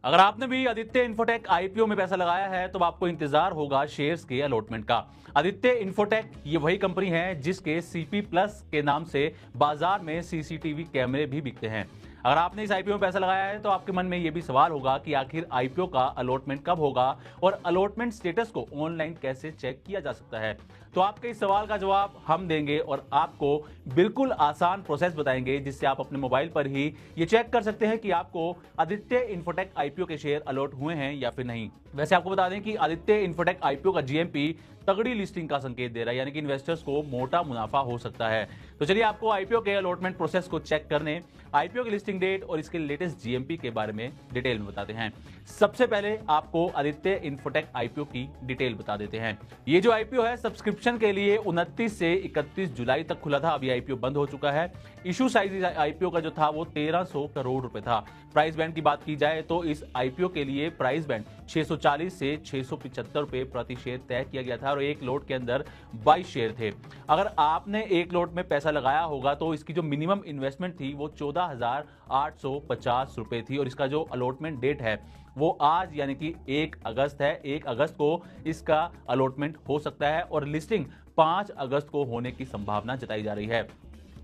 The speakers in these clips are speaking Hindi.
अगर आपने भी आदित्य इन्फोटेक आईपीओ में पैसा लगाया है तो आपको इंतजार होगा शेयर्स के अलॉटमेंट का। आदित्य इन्फोटेक ये वही कंपनी है जिसके सीपी प्लस के नाम से बाजार में सीसीटीवी कैमरे भी बिकते हैं। अगर आपने इस आईपीओ में पैसा लगाया है तो आपके मन में ये भी सवाल होगा कि आखिर आईपीओ का अलॉटमेंट कब होगा और अलॉटमेंट स्टेटस को ऑनलाइन कैसे चेक किया जा सकता है। तो आपके इस सवाल का जवाब हम देंगे और आपको बिल्कुल आसान प्रोसेस बताएंगे जिससे आप अपने मोबाइल पर ही ये चेक कर सकते हैं कि आपको आदित्य इन्फोटेक आईपीओ के शेयर अलॉट हुए हैं या फिर नहीं। वैसे आपको बता दें कि आदित्य इन्फोटेक आईपीओ का जीएमपी तगड़ी लिस्टिंग का संकेत दे रहा है, यानी कि इन्वेस्टर्स को मोटा मुनाफा हो सकता है। तो चलिए आपको आईपीओ के अलॉटमेंट प्रोसेस को चेक करने, आईपीओ की लिस्टिंग डेट और इसके लेटेस्ट जीएमपी के बारे में डिटेल में बताते हैं। सबसे पहले आपको आदित्य इन्फोटेक आईपीओ की डिटेल बता देते हैं। ये जो आईपीओ है सब्सक्रिप्शन के लिए 29 से 31 जुलाई तक खुला था। अभी आईपीओ बंद हो चुका है। इशू साइज आईपीओ का जो था वो 1300 करोड़ रुपए था। प्राइस बैंड की बात की जाए तो इस आईपीओ के लिए प्राइस बैंड 640 से 675 रुपए प्रति शेयर तय किया गया था और एक लोट के अंदर 22 शेयर थे। अगर आपने एक लोट में पैसा लगाया होगा तो इसकी जो मिनिमम इन्वेस्टमेंट थी वो 14,850 रुपए थी और इसका जो अलॉटमेंट डेट है वो आज यानी कि 1 अगस्त है। 1 अगस्त को इसका अलॉटमेंट हो सकता है और लिस्टिंग 5 अगस्त को होने की संभावना जताई जा रही है।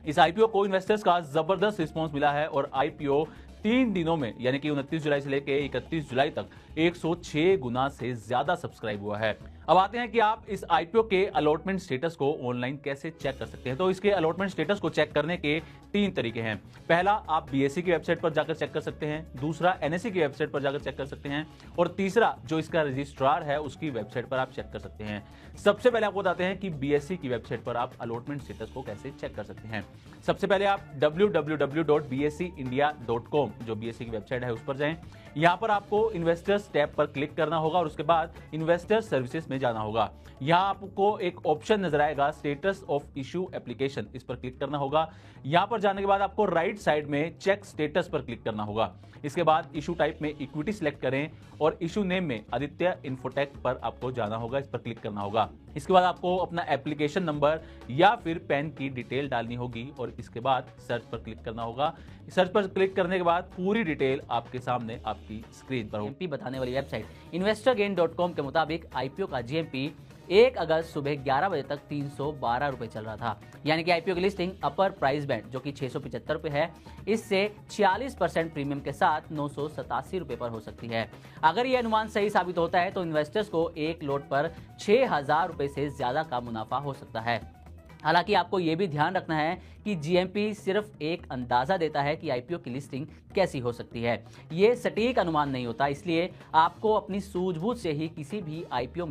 इस आईपीओ को इन्वेस्टर्स का जबरदस्त रिस्पांस मिला है और आईपीओ 3 दिनों में यानी कि 29 जुलाई से लेकर 31 जुलाई तक 106 गुना से ज्यादा सब्सक्राइब हुआ है। अब आते हैं कि आप इस आईपीओ के अलॉटमेंट स्टेटस को ऑनलाइन कैसे चेक कर सकते हैं। तो इसके अलॉटमेंट स्टेटस को चेक करने के 3 तरीके हैं। पहला, आप बीएसई की वेबसाइट पर जाकर चेक कर सकते हैं। दूसरा, एनएसई की वेबसाइट पर जाकर चेक कर सकते हैं और तीसरा, जो इसका रजिस्ट्रार है उसकी वेबसाइट पर आप चेक कर सकते हैं। सबसे पहले आपको बताते हैं कि बीएसई की वेबसाइट पर आप अलॉटमेंट स्टेटस को कैसे चेक कर सकते हैं। सबसे पहले आप www.bseindia.com जो बीएसई की वेबसाइट है उस पर जाएं। यहां पर आपको इन्वेस्टर्स टैब पर क्लिक करना होगा और उसके बाद इन्वेस्टर सर्विसेज में जाना होगा। यहां आपको एक ऑप्शन नजर आएगा स्टेटस ऑफ इशू एप्लीकेशन, इस पर क्लिक करना होगा। यहां पर जाने के बाद आपको राइट साइड में चेक स्टेटस पर क्लिक करना होगा। इसके बाद इशू टाइप में इक्विटी सिलेक्ट करें और इशू नेम में आदित्य इन्फोटेक पर आपको जाना होगा, इस पर क्लिक करना होगा। इसके बाद आपको अपना एप्लीकेशन नंबर या फिर पैन की डिटेल डालनी होगी और इसके बाद सर्च पर क्लिक करना होगा। सर्च पर क्लिक करने के बाद पूरी डिटेल आपके सामने आपकी स्क्रीन पर होगी। बताने वाली वेबसाइट investorgain.com के मुताबिक आईपीओ का जीएमपी 1 अगस्त सुबह 11 बजे तक 312 रुपए चल रहा था, यानी कि आईपीओ की लिस्टिंग अपर प्राइस बैंड जो कि 675 रुपए है, इससे 46% प्रीमियम के साथ 987 रुपए पर हो सकती है। अगर यह अनुमान सही साबित होता है तो इन्वेस्टर्स को एक लोट पर 6,000 रुपए से ज्यादा का मुनाफा हो सकता है। हालांकि आपको यह भी ध्यान रखना है कि जीएमपी सिर्फ एक अंदाजा देता है कि आईपीओ की लिस्टिंग कैसी हो सकती है। यह सटीक अनुमान नहीं होता, इसलिए आपको अपनी सूझबूझ से ही किसी भी आईपीओ